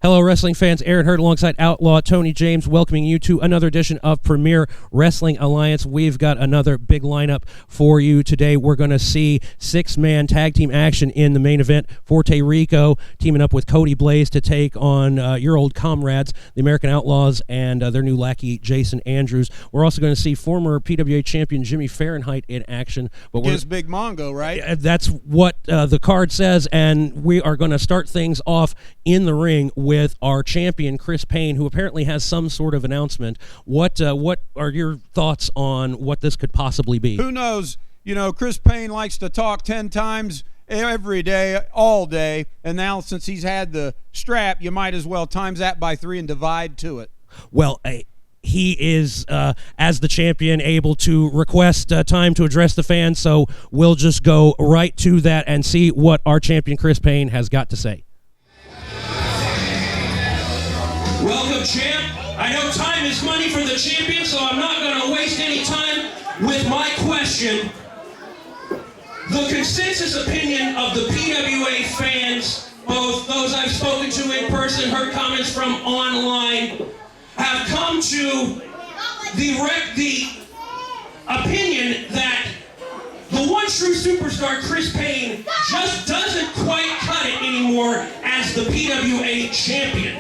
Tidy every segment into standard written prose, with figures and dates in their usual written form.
Hello, wrestling fans. Aaron Hurd alongside Outlaw Tony James, welcoming you to another edition of Premier Wrestling Alliance. We've got another big lineup for you today. We're going to see six-man tag team action in the main event. Forte Rico teaming up with Cody Blaze to take on your old comrades, the American Outlaws, and their new lackey, Jason Andrews. We're also going to see former PWA champion Jimmy Fahrenheit in action. But Gives Big Mongo, right? That's what the card says, and we are going to start things off in the ring with our champion, Chris Payne, who apparently has some sort of announcement. What are your thoughts on what this could possibly be? Who knows? You know, Chris Payne likes to talk 10 times every day, all day, and now since he's had the strap, you might as well times that by 3 and divide to it. Well, he is, as the champion, able to request time to address the fans, so we'll just go right to that and see what our champion, Chris Payne, has got to say. Welcome, champ. I know time is money for the champion, so I'm not going to waste any time with my question. The consensus opinion of the PWA fans, both those I've spoken to in person, heard comments from online, have come to the opinion that the one true superstar, Chris Payne, just doesn't quite cut it anymore as the PWA champion.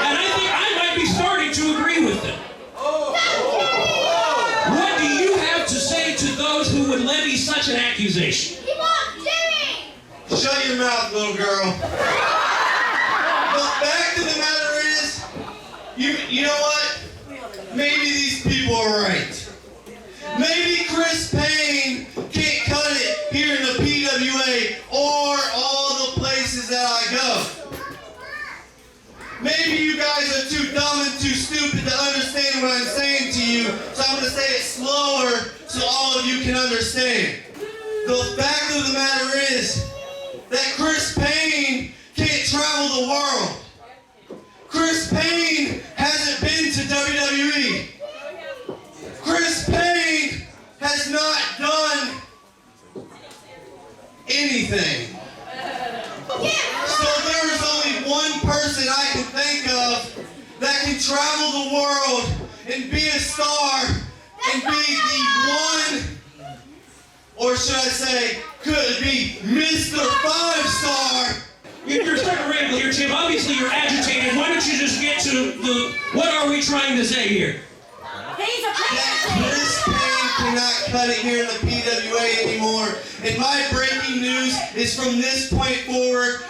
And I think I might be starting to agree with them. What do you have to say to those who would levy such an accusation? Shut your mouth, little girl. The fact of the matter is, you know what? Maybe these people are right. Maybe Chris Payne can't cut it here in the PWA or all the places that I go. Maybe you guys are too dumb and too stupid to understand what I'm saying to you, so I'm going to say it slower so all of you can understand. The fact of the matter is that Chris Payne can't travel the world. Chris Payne hasn't been to WWE. Chris Payne has not done anything. So there is only one person I can think of that can travel the world and be a star and be the one, or should I say, could be Mr. 5-Star. You're starting to ramble here, Tim. Obviously, you're agitated. Why don't you just get to what are we trying to say here? That Chris Payne cannot cut it here in the PWA anymore. And my breaking news is from this point forward,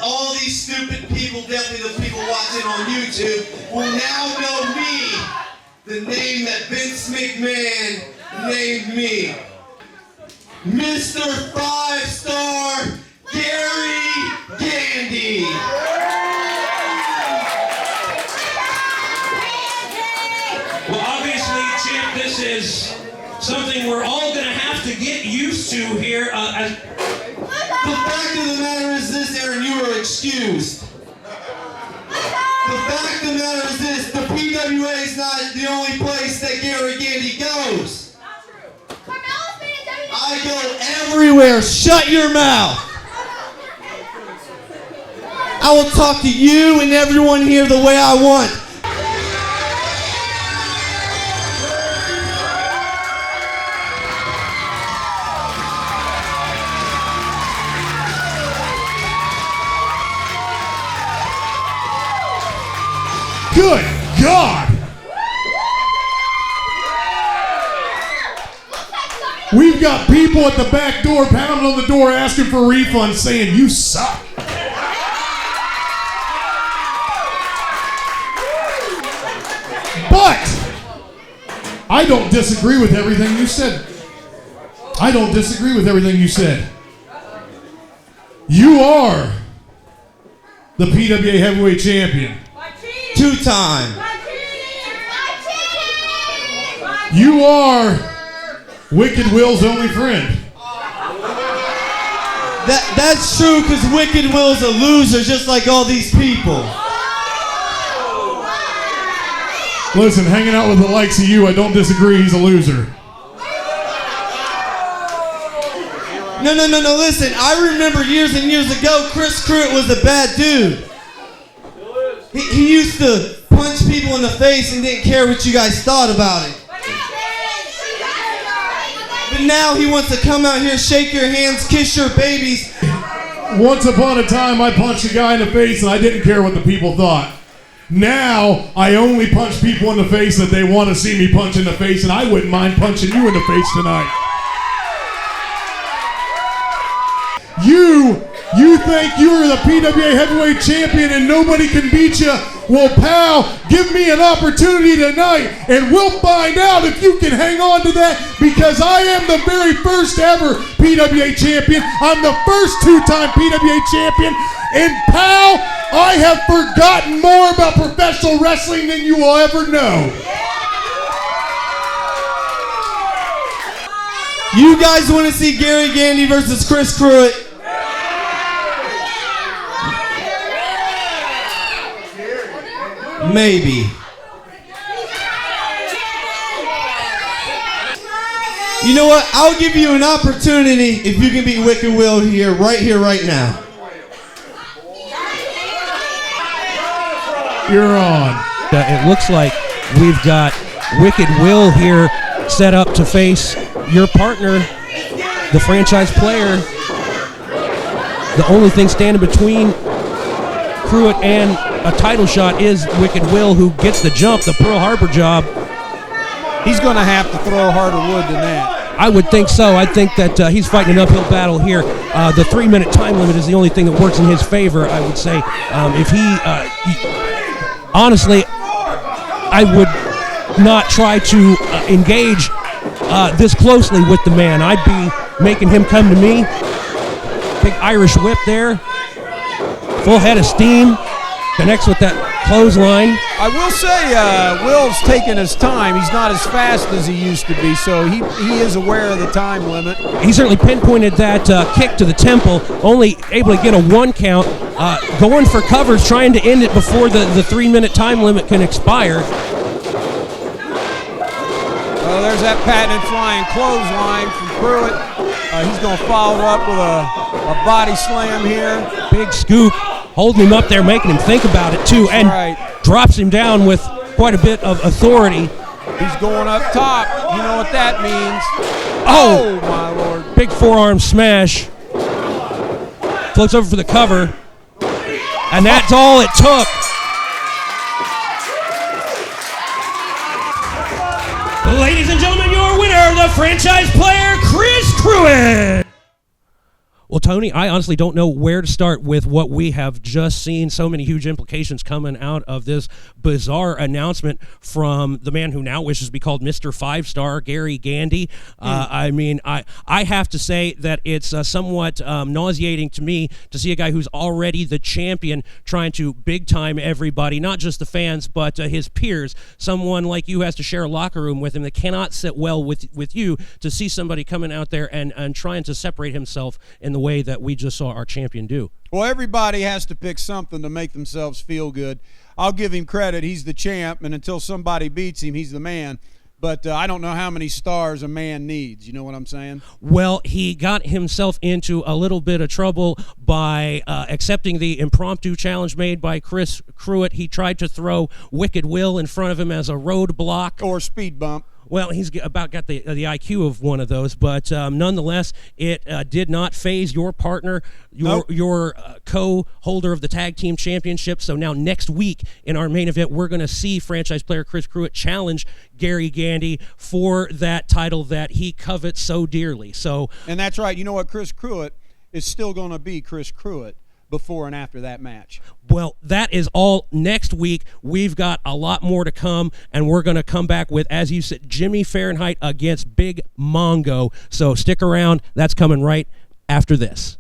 all these stupid people, definitely the people watching on YouTube, will now know me, the name that Vince McMahon named me. Mr. 5-Star Gary Gandy. Well, obviously, champ, this is something we're all going to have to get used to here. The fact of the matter is this, Aaron, you are excused. The fact of the matter is this, the PWA is not the only place that Gary Gandy goes. I go everywhere. Shut your mouth. I will talk to you and everyone here the way I want. Good God! We've got people at the back door pounding on the door asking for refunds saying, you suck. But I don't disagree with everything you said. I don't disagree with everything you said. You are the PWA Heavyweight Champion. 2-time. You are Wicked Will's only friend. That's true, because Wicked Will's a loser just like all these people. Listen, hanging out with the likes of you, I don't disagree, he's a loser. No, listen, I remember years and years ago, Chris Pruitt was a bad dude. He used to punch people in the face and didn't care what you guys thought about it. But now he wants to come out here, shake your hands, kiss your babies. Once upon a time, I punched a guy in the face and I didn't care what the people thought. Now, I only punch people in the face that they want to see me punch in the face, and I wouldn't mind punching you in the face tonight. You think you're the PWA Heavyweight Champion and nobody can beat you? Well, pal, give me an opportunity tonight, and we'll find out if you can hang on to that, because I am the very first ever PWA Champion. I'm the first 2-time PWA Champion, and pal, I have forgotten more about professional wrestling than you will ever know. You guys want to see Gary Gandy versus Chris Pruitt? Maybe. You know what? I'll give you an opportunity if you can beat Wicked Will right now. You're on. It looks like we've got Wicked Will here set up to face your partner, the franchise player. The only thing standing between Pruitt and a title shot is Wicked Will, who gets the jump, the Pearl Harbor job. He's going to have to throw harder wood than that. I would think so. I think that he's fighting an uphill battle here. The 3-minute time limit is the only thing that works in his favor, I would say. If honestly, I would not try to engage this closely with the man. I'd be making him come to me. Big Irish whip there. Full head of steam. Connects with that clothesline. I will say Will's taking his time. He's not as fast as he used to be, so he is aware of the time limit. He certainly pinpointed that kick to the temple, only able to get a 1 count. Going for covers, trying to end it before the 3-minute time limit can expire. Well, there's that patented flying clothesline from Pruitt. He's going to follow it up with a body slam here. Big scoop. Holding him up there, making him think about it, too, and drops him down with quite a bit of authority. He's going up top. You know what that means. Oh, my Lord. Big forearm smash. Floats over for the cover. And that's all it took. Ladies and gentlemen, your winner, the franchise player, Chris Pruitt. Well, Tony, I honestly don't know where to start with what we have just seen. So many huge implications coming out of this bizarre announcement from the man who now wishes to be called Mr. 5-Star, Gary Gandy. I mean, I have to say that it's somewhat nauseating to me to see a guy who's already the champion trying to big-time everybody, not just the fans, but his peers. Someone like you has to share a locker room with him that cannot sit well with you, to see somebody coming out there and trying to separate himself in the way that we just saw our champion do. Well, everybody has to pick something to make themselves feel good. I'll give him credit. He's the champ, and until somebody beats him, he's the man. But I don't know how many stars a man needs. You know what I'm saying? Well, he got himself into a little bit of trouble by accepting the impromptu challenge made by Chris Pruitt. He tried to throw Wicked Will in front of him as a roadblock. Or speed bump. Well, he's about got the IQ of one of those, but nonetheless, it did not phase your partner, your co-holder of the tag team championship. So now next week in our main event, we're going to see franchise player Chris Pruitt challenge Gary Gandy for that title that he covets so dearly. So, and that's right. You know what? Chris Pruitt is still going to be Chris Pruitt. before and after that match. Well, that is all next week. We've got a lot more to come, and we're going to come back with, as you said, Jimmy Fahrenheit against Big Mongo. So stick around. That's coming right after this.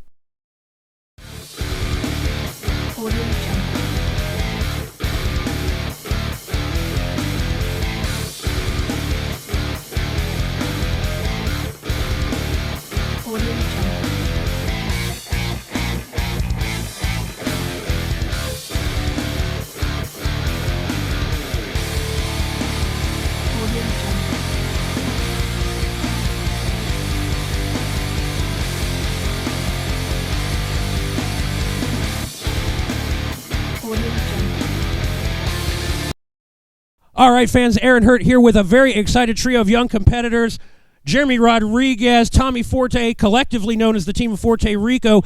All right, fans, Aaron Hurt here with a very excited trio of young competitors. Jeremy Rodriguez, Tommy Forte, collectively known as the team of Forte Rico,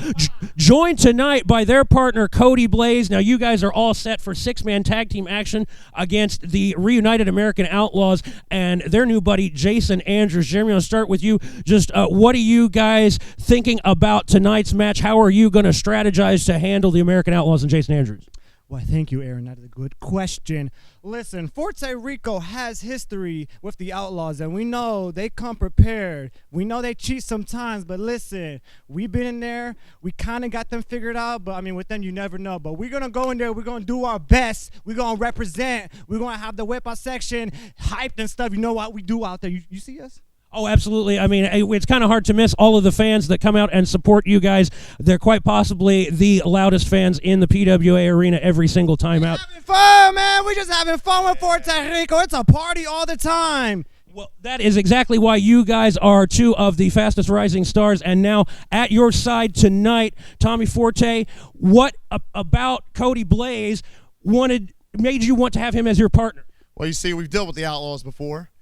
joined tonight by their partner, Cody Blaze. Now, you guys are all set for six-man tag team action against the reunited American Outlaws and their new buddy, Jason Andrews. Jeremy, I'll start with you. Just what are you guys thinking about tonight's match? How are you going to strategize to handle the American Outlaws and Jason Andrews? Why, thank you, Aaron. That is a good question. Listen, Forte Rico has history with the Outlaws, and we know they come prepared. We know they cheat sometimes, but listen, we've been in there. We kind of got them figured out, but, I mean, with them, you never know. But we're going to go in there. We're going to do our best. We're going to represent. We're going to have the whip-out section hyped and stuff. You know what we do out there. You see us? Oh, absolutely. I mean, it's kind of hard to miss all of the fans that come out and support you guys. They're quite possibly the loudest fans in the PWA arena every single time out. Having fun, man. We're just having fun with Forte Rico. It's a party all the time. Well, that is exactly why you guys are two of the fastest rising stars. And now at your side tonight, Tommy Forte, what about Cody Blaze made you want to have him as your partner? Well, you see, we've dealt with the Outlaws before.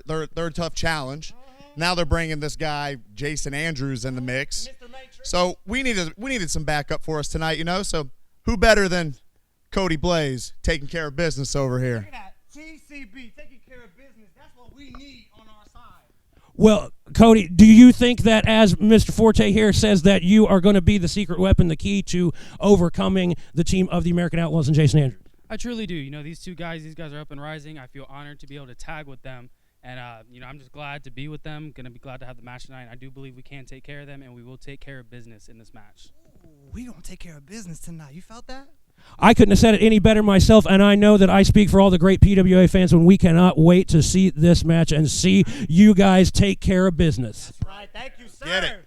They're a tough challenge. Now they're bringing this guy Jason Andrews in the mix. So we needed some backup for us tonight, you know. So who better than Cody Blaze taking care of business over here? Look at that. TCB, taking care of business. That's what we need on our side. Well, Cody, do you think that, as Mr. Forte here says, that you are going to be the secret weapon, the key to overcoming the team of the American Outlaws and Jason Andrews? I truly do. You know, these guys are up and rising. I feel honored to be able to tag with them. And, you know, I'm just glad to be with them, going to be glad to have the match tonight. I do believe we can take care of them, and we will take care of business in this match. We going to take care of business tonight. You felt that? I couldn't have said it any better myself, and I know that I speak for all the great PWA fans when we cannot wait to see this match and see you guys take care of business. That's right. Thank you, sir. Get it.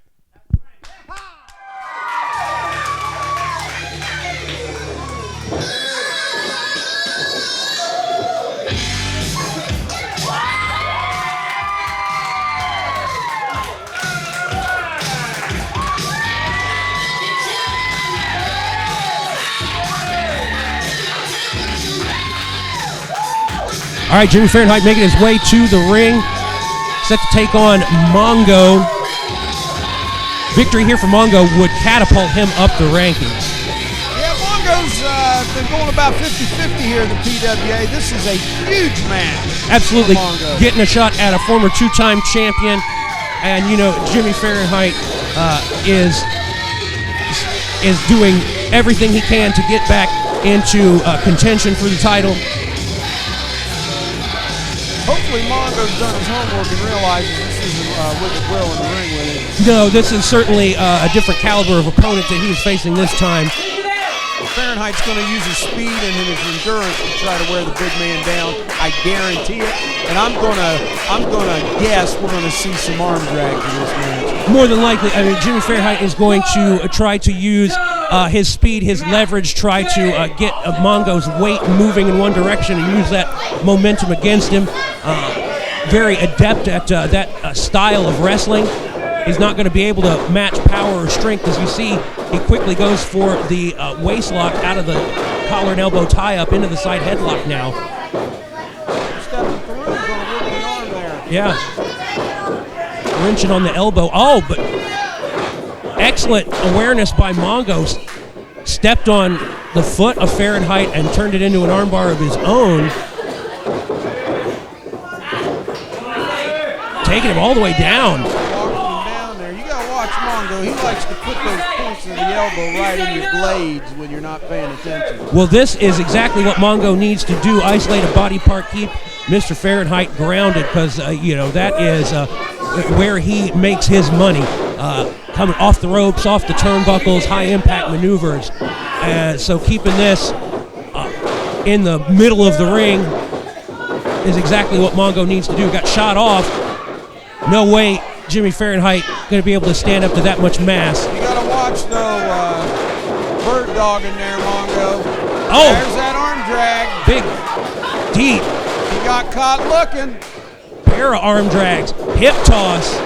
All right, Jimmy Fahrenheit making his way to the ring, set to take on Mongo. Victory here for Mongo would catapult him up the rankings. Yeah, Mongo's been going about 50-50 here in the PWA. This is a huge match. Absolutely, for Mongo. getting a shot at a former two-time champion. And, you know, Jimmy Fahrenheit is doing everything he can to get back into contention for the title. Hopefully Mongo's done his homework and realizes this isn't Wicked Will in the ring with him. No, this is certainly a different caliber of opponent that he's facing this time. Fahrenheit's going to use his speed and his endurance to try to wear the big man down. I guarantee it. And I'm gonna guess we're going to see some arm drags in this match. More than likely, I mean, Jimmy Fahrenheit is going to try to use his speed, his leverage, try to get Mongo's weight moving in one direction and use that momentum against him. Very adept at that style of wrestling. He's not going to be able to match power or strength. As you see, he quickly goes for the waist lock out of the collar and elbow tie-up into the side headlock now. Stepping through, going to work the arm there. Yeah. Wrenching on the elbow. Oh, but excellent awareness by Mongo. Stepped on the foot of Fahrenheit and turned it into an armbar of his own. Taking him all the way down. Walking him down there. You got to watch Mongo. Mongo. He likes to put those points of the elbow right in your blades when you're not paying attention. Well, this is exactly what Mongo needs to do. Isolate a body part, keep Mr. Fahrenheit grounded, because, that is where he makes his money. Coming off the ropes, off the turnbuckles, high-impact maneuvers. So keeping this in the middle of the ring is exactly what Mongo needs to do. Got shot off. No way Jimmy Fahrenheit going to be able to stand up to that much mass. You got to watch, though, bird dog in there, Mongo. Oh! There's that arm drag. Big, deep. He got caught looking. Pair of arm drags. Hip toss.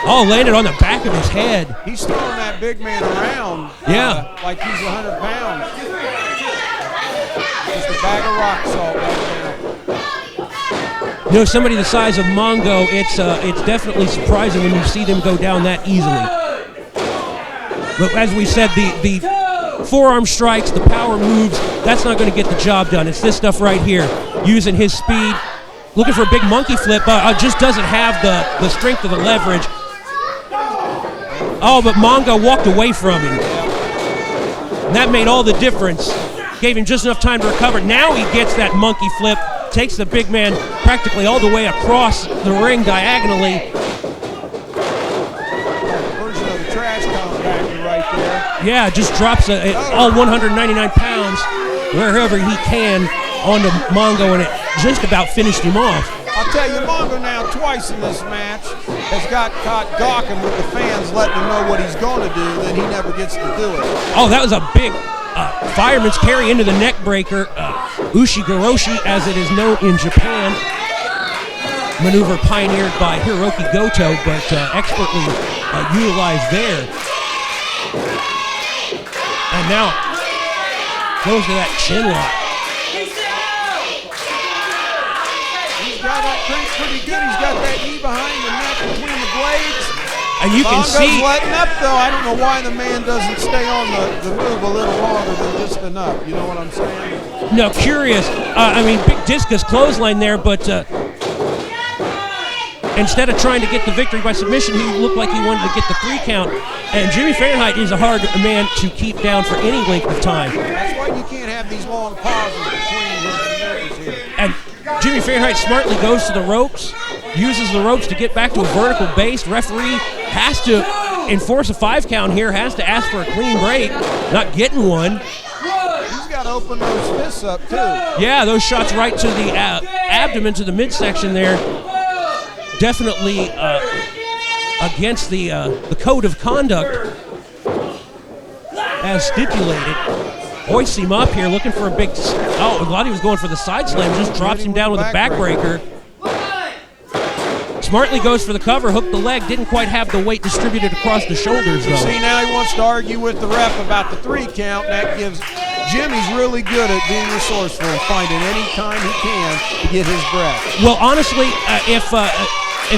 Oh, landed on the back of his head. He's throwing that big man around. Yeah. Like he's 100 pounds. Just a bag of rock salt right now. Somebody the size of Mongo, it's definitely surprising when you see them go down that easily. But as we said, the forearm strikes, the power moves, that's not going to get the job done. It's this stuff right here. Using his speed, looking for a big monkey flip, but just doesn't have the strength of the leverage. Oh, but Mongo walked away from him. And that made all the difference. Gave him just enough time to recover. Now he gets that monkey flip, takes the big man practically all the way across the ring diagonally. Version of the trash compactor right there. Yeah, just drops all 199 pounds wherever he can onto Mongo, and it just about finished him off. I'll tell you, Mongo now twice in this match has got caught gawking with the fans letting him know what he's going to do, then he never gets to do it. Oh, that was a big fireman's carry into the neck breaker. Ushigoroshi, as it is known in Japan. Maneuver pioneered by Hiroki Goto, but expertly utilized there. And now goes to that chin lock. He's got that crank pretty good. He's got that knee behind the neck between the blades. And you can Mongo's see letting up, though. I don't know why the man doesn't stay on the move a little longer than just enough. You know what I'm saying? No, curious. Big discus clothesline there, but instead of trying to get the victory by submission, he looked like he wanted to get the 3 count. And Jimmy Fahrenheit is a hard man to keep down for any length of time. That's why you can't have these long pauses between his maneuvers here. And Jimmy Fahrenheit smartly goes to the ropes, uses the ropes to get back to a vertical base. Referee has to enforce a 5 count here, has to ask for a clean break, not getting one. He's got to open those fists up, too. Yeah, those shots right to the abdomen, to the midsection there. Definitely against the code of conduct as stipulated. Hoists him up here, looking for a big... Oh, I thought he was going for the side slam, just drops him down with a backbreaker. Smartly goes for the cover, hooked the leg, didn't quite have the weight distributed across the shoulders, though. See, now he wants to argue with the ref about the 3 count. That gives... Jimmy's really good at being resourceful and finding any time he can to get his breath. Well, honestly, if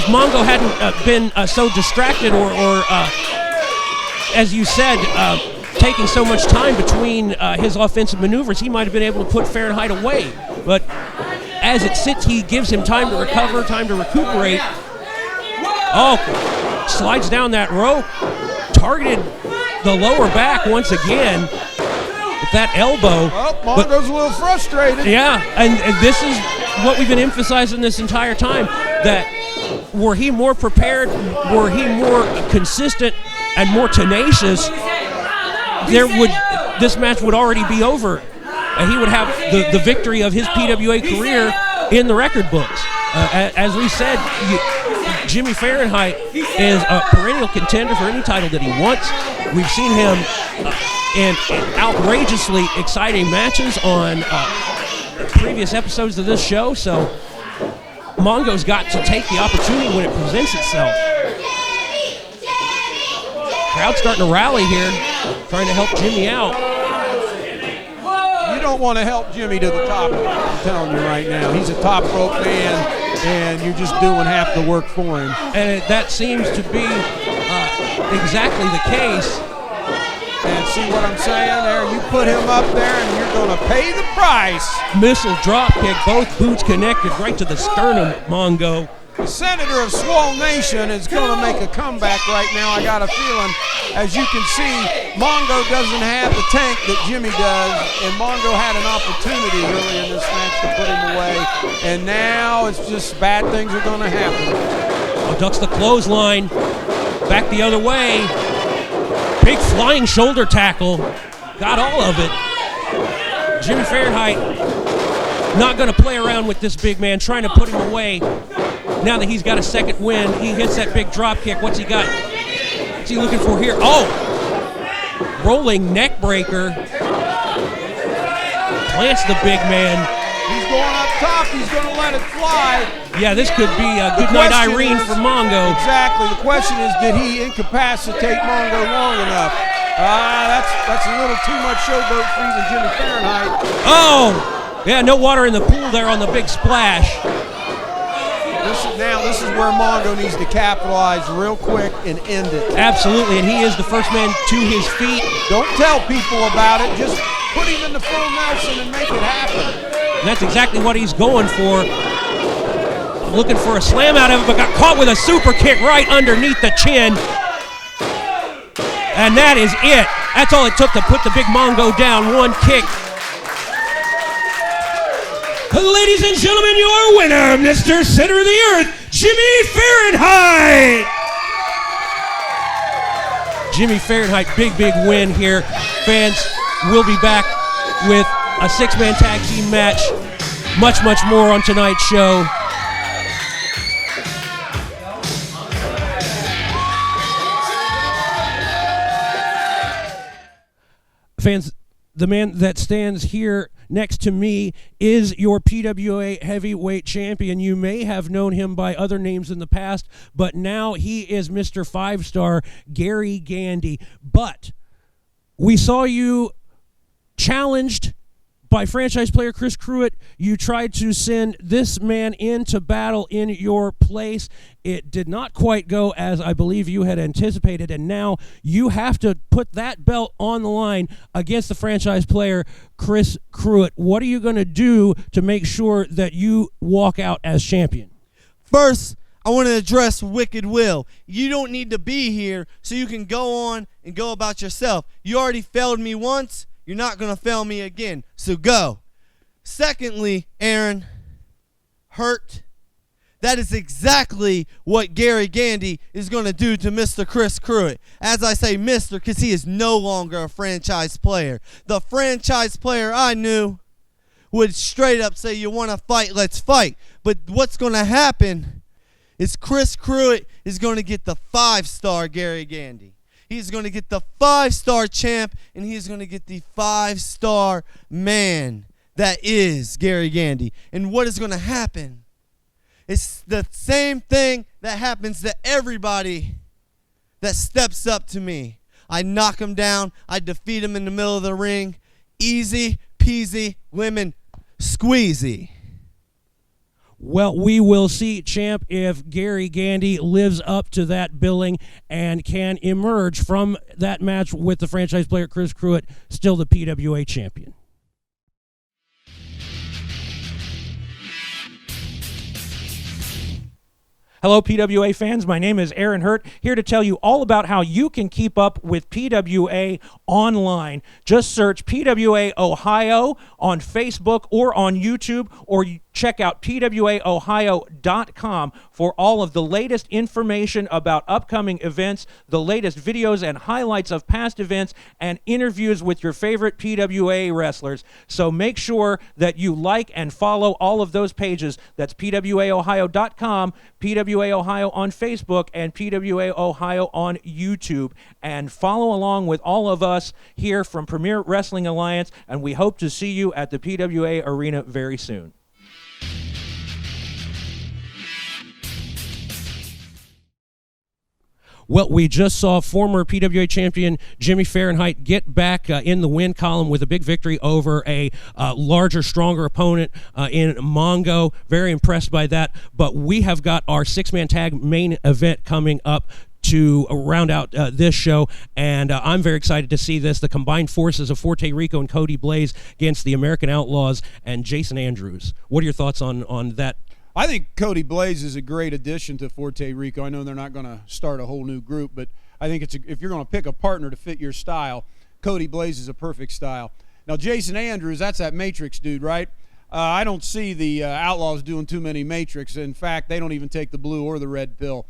Mongo hadn't been so distracted or as you said, taking so much time between his offensive maneuvers, he might have been able to put Fahrenheit away. But as it sits, he gives him time to recover, time to recuperate. Oh, slides down that rope, targeted the lower back once again with that elbow. Well, Mongo's a little frustrated. Yeah, and this is what we've been emphasizing this entire time, that were he more prepared, were he more consistent and more tenacious, this match would already be over, and he would have the victory of his PWA career in the record books. As we said, Jimmy Fahrenheit is a perennial contender for any title that he wants. We've seen him in outrageously exciting matches on previous episodes of this show, so Mongo's got to take the opportunity when it presents itself. Crowd starting to rally here, trying to help Jimmy out. You don't want to help Jimmy to the top, I'm telling you right now. He's a top rope man, and you're just doing half the work for him. And that seems to be exactly the case. And see what I'm saying there? You put him up there, and you're going to pay the price. Missile drop kick, both boots connected right to the sternum, Mongo. The senator of Swole Nation is going to make a comeback right now. I got a feeling, as you can see, Mongo doesn't have the tank that Jimmy does, and Mongo had an opportunity early in this match to put him away, and now it's just bad things are going to happen. Oh, ducks the clothesline, back the other way. Big flying shoulder tackle, got all of it. Jimmy Fahrenheit not going to play around with this big man, trying to put him away. Now that he's got a second win, he hits that big drop kick. What's he got? What's he looking for here? Oh! Rolling neck breaker. Plants the big man. He's going up top. He's going to let it fly. Yeah, this could be a good night Irene for Mongo. Exactly. The question is, did he incapacitate Mongo long enough? That's a little too much showboat for even Jimmy Fahrenheit. Oh! Yeah, no water in the pool there on the big splash. This is where Mongo needs to capitalize real quick and end it. Absolutely, and he is the first man to his feet. Don't tell people about it. Just put him in the full Nelson and make it happen. And that's exactly what he's going for. Looking for a slam out of it, but got caught with a super kick right underneath the chin. And that is it. That's all it took to put the big Mongo down. One kick. Ladies and gentlemen, your winner, Mr. Center of the Earth, Jimmy Fahrenheit. Jimmy Fahrenheit, big win here. Fans, we'll be back with a 6-man tag team match. Much more on tonight's show. Fans, the man that stands here next to me is your PWA heavyweight champion. You may have known him by other names in the past, but now he is Mr. 5-Star Gary Gandy. But we saw you challenged by franchise player Chris Pruitt. You tried to send this man into battle in your place. It did not quite go as I believe you had anticipated, and now you have to put that belt on the line against the franchise player Chris Pruitt. What are you going to do to make sure that you walk out as champion? First, I want to address Wicked Will. You don't need to be here so you can go on and go about yourself. You already failed me once. You're not going to fail me again, so go. Secondly, Aaron, hurt. That is exactly what Gary Gandy is going to do to Mr. Chris Pruitt. As I say Mr. because he is no longer a franchise player. The franchise player I knew would straight up say, you want to fight, let's fight. But what's going to happen is Chris Pruitt is going to get the 5-star Gary Gandy. He's going to get the 5-star champ, and he's going to get the 5-star man that is Gary Gandy. And what is going to happen? It's the same thing that happens to everybody that steps up to me. I knock him down. I defeat him in the middle of the ring. Easy peasy lemon squeezy. Well, we will see, champ, if Gary Gandy lives up to that billing and can emerge from that match with the franchise player Chris Pruitt, still the PWA champion. Hello, PWA fans. My name is Aaron Hurt, here to tell you all about how you can keep up with PWA online. Just search PWA Ohio on Facebook or on YouTube, or check out PWAOhio.com for all of the latest information about upcoming events, the latest videos and highlights of past events, and interviews with your favorite PWA wrestlers. So make sure that you like and follow all of those pages. That's PWAOhio.com, PWA Ohio on Facebook, and PWA Ohio on YouTube. And follow along with all of us here from Premier Wrestling Alliance, and we hope to see you at the PWA Arena very soon. Well, we just saw former PWA champion Jimmy Fahrenheit get back in the win column with a big victory over a larger, stronger opponent in Mongo. Very impressed by that. But we have got our 6-man tag main event coming up to round out this show, and I'm very excited to see this. The combined forces of Forte Rico and Cody Blaze against the American Outlaws and Jason Andrews. What are your thoughts on that? I think Cody Blaze is a great addition to Forte Rico. I know they're not going to start a whole new group, but I think if you're going to pick a partner to fit your style, Cody Blaze is a perfect style. Now, Jason Andrews, that's that Matrix dude, right? I don't see the Outlaws doing too many Matrix. In fact, they don't even take the blue or the red pill.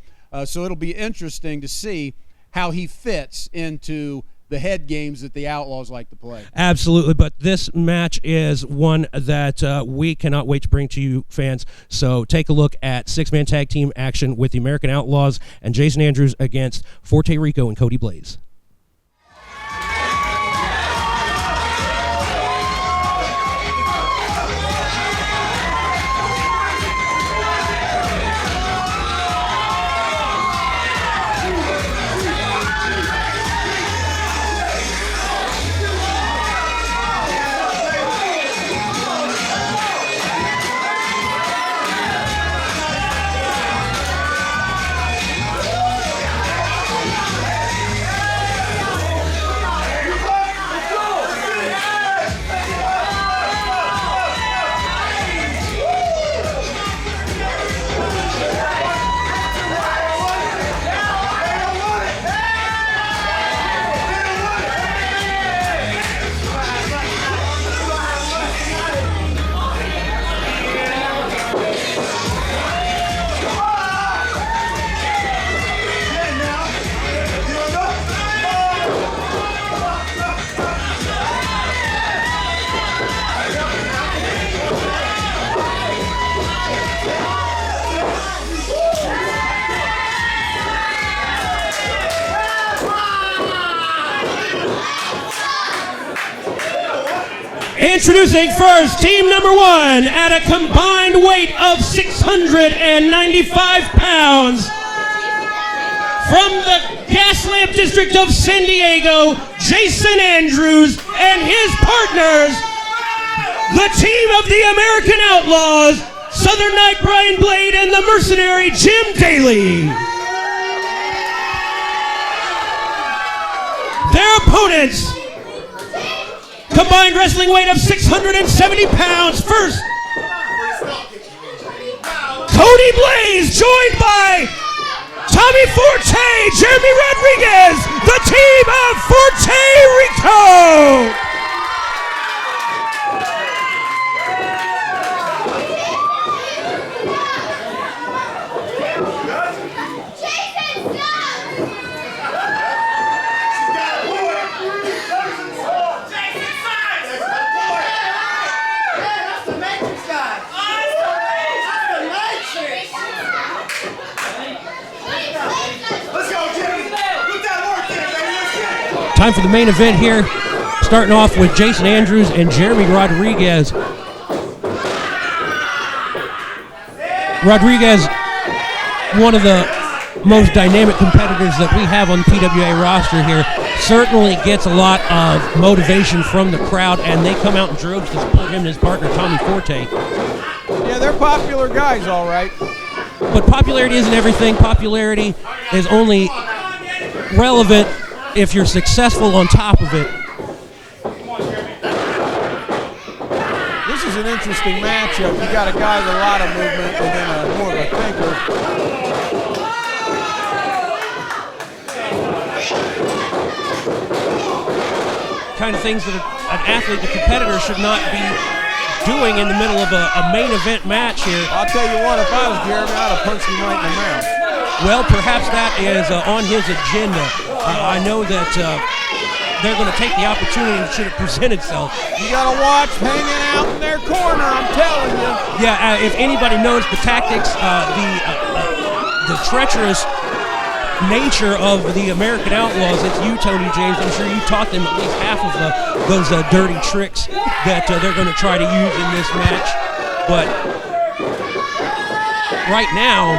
So it'll be interesting to see how he fits into the head games that the Outlaws like to play. Absolutely, but this match is one that we cannot wait to bring to you, fans. So take a look at six-man tag team action with the American Outlaws and Jason Andrews against Forte Rico and Cody Blaze. Introducing first, team number one at a combined weight of 695 pounds. From the Gaslamp District of San Diego, Jason Andrews and his partners, the team of the American Outlaws, Southern Knight Brian Blade and the mercenary Jim Daly. Their opponents, combined wrestling weight of 670 pounds. First, Cody Blaze, joined by Tommy Forte, Jeremy Rodriguez, the team of Forte Rico. Time for the main event here, starting off with Jason Andrews and Jeremy Rodriguez. Rodriguez, one of the most dynamic competitors that we have on the PWA roster here, certainly gets a lot of motivation from the crowd, and they come out in droves to support him and his partner, Tommy Forte. Yeah, they're popular guys, all right. But popularity isn't everything. Popularity is only relevant if you're successful on top of it. This is an interesting matchup. You got a guy with a lot of movement and then more of a thinker. Kind of things that an athlete, a competitor, should not be doing in the middle of a main event match here. I'll tell you what, if I was Jeremy, I'd have punched him right in the mouth. Well, perhaps that is on his agenda. I know that they're going to take the opportunity should it present itself. You got to watch hanging out in their corner, I'm telling you. Yeah, if anybody knows the tactics, the treacherous nature of the American Outlaws, it's you, Tony James. I'm sure you taught them at least half of those dirty tricks that they're going to try to use in this match. But right now,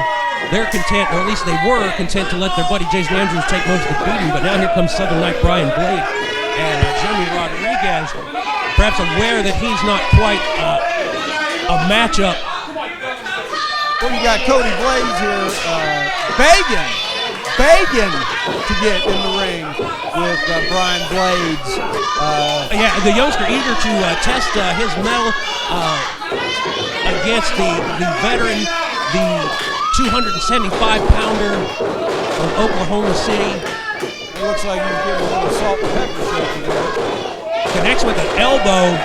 they're content, or at least they were content, to let their buddy Jason Andrews take most of the beating. But now here comes Southern Knight Brian Blade and Jeremy Rodriguez, perhaps aware that he's not quite a matchup. Well, you got Cody Blaze here begging to get in the ring with Brian Blades. Yeah, the youngster eager to test his mettle against the veteran, the 275-pounder from Oklahoma City. It looks like he's getting a little salt and pepper shaking there. Connects with an elbow.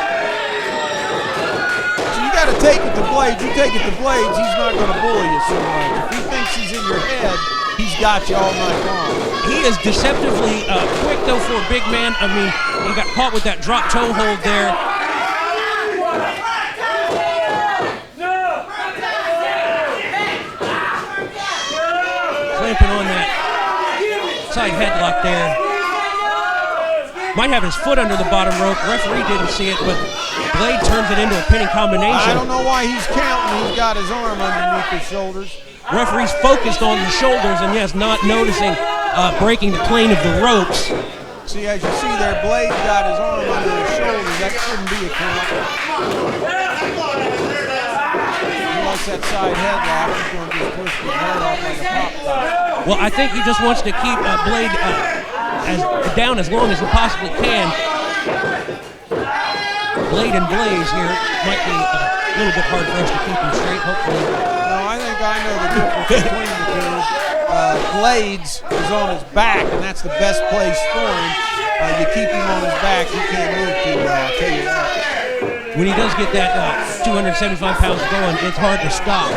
So you got to take it to Blades. You take it to Blades, he's not going to bully you so much. If he thinks he's in your head, he's got you all night long. He is deceptively quick, though, for a big man. I mean, he got caught with that drop toe hold there. Clamping on that side headlock there. Might have his foot under the bottom rope. Referee didn't see it, but Blade turns it into a pinning combination. I don't know why he's counting. He's got his arm underneath his shoulders. Referee's focused on the shoulders and, yes, not noticing breaking the plane of the ropes. See, as you see there, Blade's got his arm under his shoulders. That shouldn't be a count. He likes that side headlock. He's going to just twist his head off like a pop. Well, I think he just wants to keep Blade down as long as he possibly can. Blade and Blaze here might be a little bit hard for us to keep him straight, hopefully. No, I think I know the difference between the two. Blades is on his back, and that's the best place for him. You keep him on his back, he can't move too well, I'll tell you that. When he does get that 275 pounds going, it's hard to stop.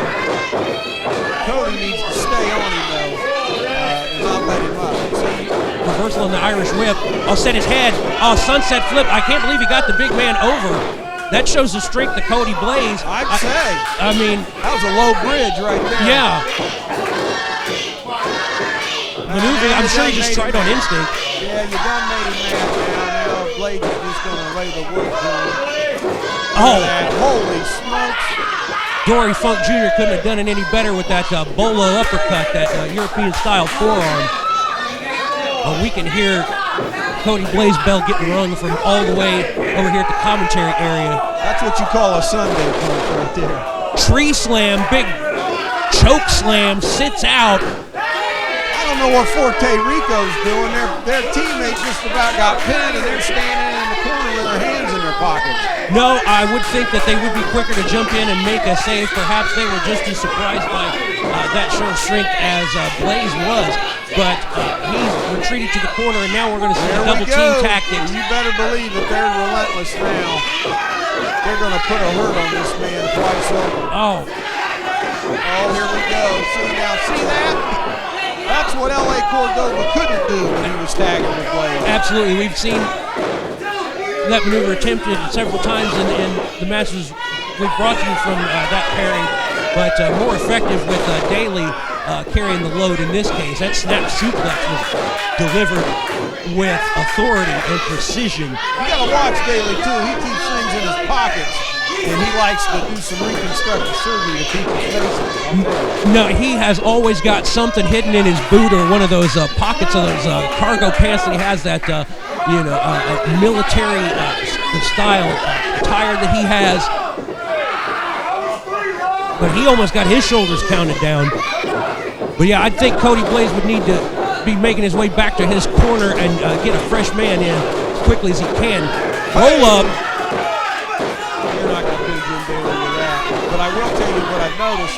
Cody needs to stay on him, though, and not let him up. Reversal on the Irish whip. I'll set his head. Oh, sunset flip. I can't believe he got the big man over. That shows the strength of Cody Blaze. I'd say. I mean, that was a low bridge right there. Yeah. Maneuver, I'm sure he just tried on instinct. Yeah, you done made him mad now. Blade is just going to lay the wood to him. Oh. Holy smokes. Dory Funk Jr. couldn't have done it any better with that bolo uppercut, that European-style forearm. We can hear Cody Blaze bell getting rung from all the way over here at the commentary area. That's what you call a Sunday punch right there. Tree slam, big choke slam, sits out. I don't know what Forte Rico's doing. Their teammate just about got pinned, and they're standing in the corner with their hands in their pockets. No, I would think that they would be quicker to jump in and make a save. Perhaps they were just as surprised by that show of strength as Blaze was. But he's retreated to the corner, and now we're going to see the double team tactics. You better believe that they're relentless now. They're going to put a hurt on this man twice over. Oh, here we go. See that? That's what L.A. Cordova couldn't do when he was tagging with Blaze. Absolutely. We've seen that maneuver attempted several times in the matches we've brought you from that pairing, but more effective with Daly carrying the load in this case. That snap suplex was delivered with authority and precision. You got to watch Daly, too. He keeps things in his pockets, and he likes to do some reconstructive surgery to people's faces. No, he has always got something hidden in his boot or one of those pockets of those cargo pants that he has, that military style attire that he has. But he almost got his shoulders counted down. But yeah, I think Cody Blaze would need to be making his way back to his corner and get a fresh man in as quickly as he can. Roll up. You're not going to do Jim Daly with that. But I will tell you what I've noticed.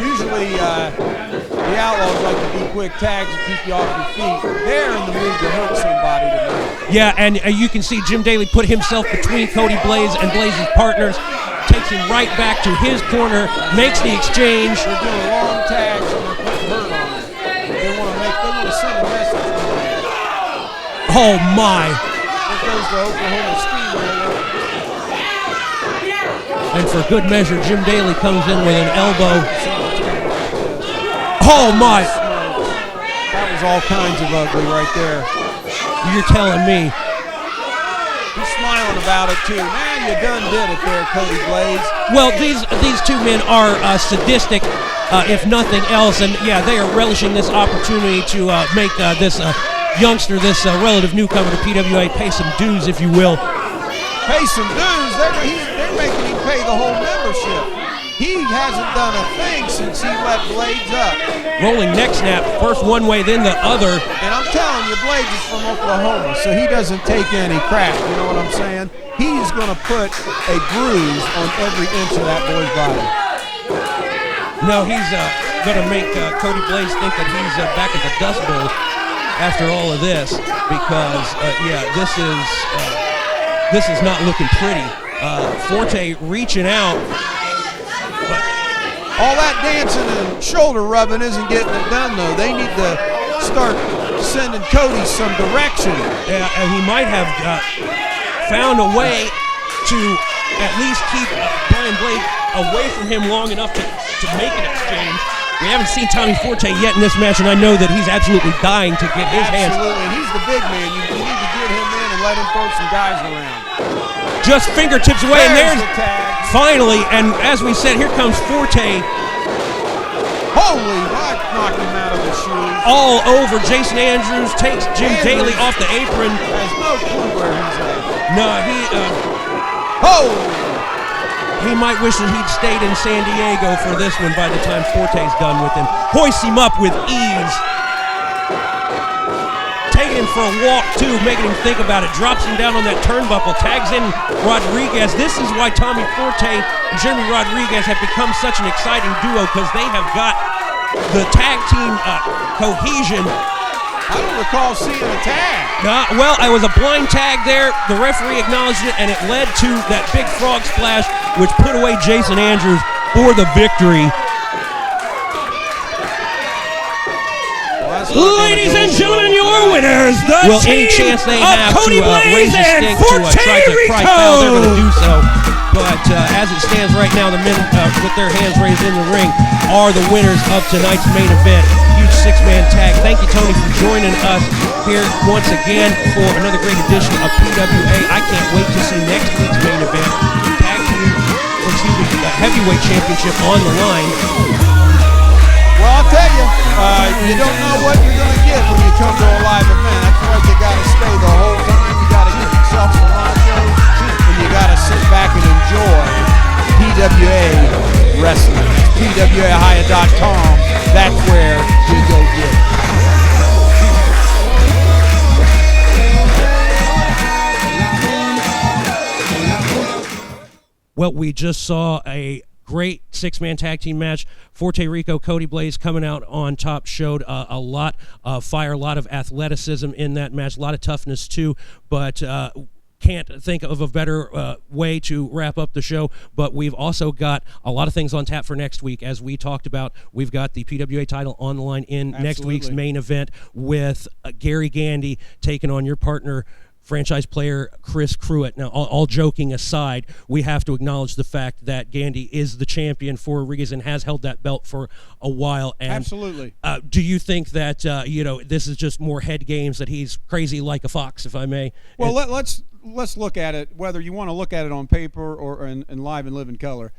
Usually the Outlaws like to do quick tags and keep you off your feet. They're in the mood to hurt somebody tonight. Yeah, and you can see Jim Daly put himself between Cody Blaze and Blaze's partners. Takes him right back to his corner, makes the exchange. They're doing long tags and they're putting hurt on him. They want to send a message to him. Oh my! There goes the Oklahoma Steamroller. And for good measure, Jim Daly comes in with an elbow. Oh my! That was all kinds of ugly right there. You're telling me. He's smiling about it too. Man, you done did it there, Cody Blaze. Well, these two men are sadistic, if nothing else, and yeah, they are relishing this opportunity to make this youngster, this relative newcomer to PWA, pay some dues, if you will. Pay some dues? They're making him pay the whole membership. He hasn't done a thing since he let Blades up. Rolling neck snap, first one way, then the other. And I'm telling you, Blades is from Oklahoma, so he doesn't take any crap, you know what I'm saying? he's going to put a bruise on every inch of that boy's body. No, he's going to make Cody Blaze think that he's back at the Dust Bowl after all of this, because this is not looking pretty. Forte reaching out, but all that dancing and shoulder rubbing isn't getting it done, though. They need to start sending Cody some direction. Yeah, and he might have found a way to at least keep Brian Blade away from him long enough to make an exchange. We haven't seen Tommy Forte yet in this match, and I know that he's absolutely dying to get his hands. Absolutely, he's the big man. You need to get him in and let him throw some guys around. Just fingertips away, and there's the tag. Finally, and as we said, here comes Forte. Holy, that knocked him out of his shoes. All over. Jason Andrews takes Jim Daly off the apron. Has no clue where he's at. No, he might wish that he'd stayed in San Diego for this one by the time Forte's done with him. Hoists him up with ease. Taking him for a walk, too, making him think about it. Drops him down on that turnbuckle. Tags in Rodriguez. This is why Tommy Forte and Jeremy Rodriguez have become such an exciting duo, because they have got the tag team cohesion. I don't recall seeing a tag. Well, it was a blind tag there. The referee acknowledged it, and it led to that big frog splash, which put away Jason Andrews for the victory. Ladies and gentlemen, your winners, the any chance they have to raise a stink to try to cry foul, they're going to do so. But as it stands right now, the men with their hands raised in the ring are the winners of tonight's main event. Huge six-man tag. Thank you, Tony, for joining us here once again for another great edition of PWA. I can't wait to see next week's main event. Heavyweight championship on the line. Well, I'll tell you, you don't know what you're going to get when you come to a live event. That's why you got to stay the whole time. You got to get yourself some nachos, and you got to sit back and enjoy PWA Wrestling. PWAHia.com. That's where you go get it. Well, we just saw a great six-man tag team match. Forte Rico, Cody Blaze coming out on top, showed a lot of fire, a lot of athleticism in that match, a lot of toughness too, but can't think of a better way to wrap up the show. But we've also got a lot of things on tap for next week. As we talked about, we've got the PWA title on the line in next week's main event with Gary Gandy taking on your partner, franchise player Chris Pruitt. Now, all joking aside, we have to acknowledge the fact that Gandy is the champion for a reason, has held that belt for a while. And absolutely. Do you think that this is just more head games, that he's crazy like a fox, if I may? Well, let's look at it, whether you want to look at it on paper or in live and live in color.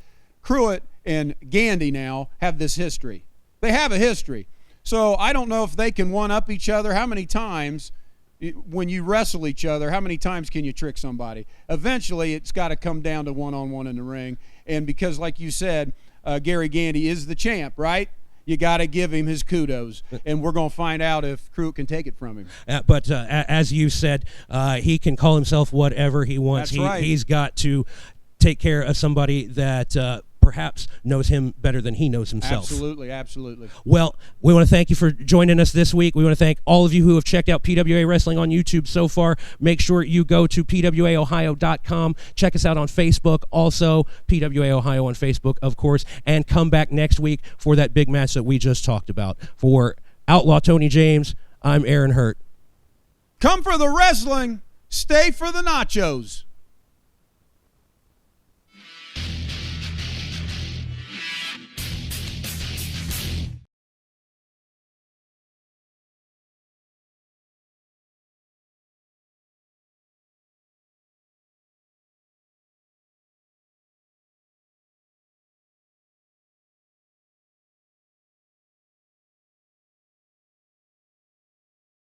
Pruitt and Gandy now have this history. They have a history. So I don't know if they can one-up each other. How many times, when you wrestle each other, how many times can you trick somebody? Eventually, it's got to come down to one-on-one in the ring. And because, like you said, Gary Gandy is the champ, right? You got to give him his kudos. And we're going to find out if Pruitt can take it from him. But as you said, he can call himself whatever he wants. That's right. He's got to take care of somebody that perhaps knows him better than he knows himself. Absolutely, absolutely. Well, we want to thank you for joining us this week. We want to thank all of you who have checked out PWA Wrestling on YouTube so far. Make sure you go to PWAOhio.com. Check us out on Facebook, also PWA Ohio on Facebook, of course, and come back next week for that big match that we just talked about. For Outlaw Tony James, I'm Aaron Hurt. Come for the wrestling, stay for the nachos.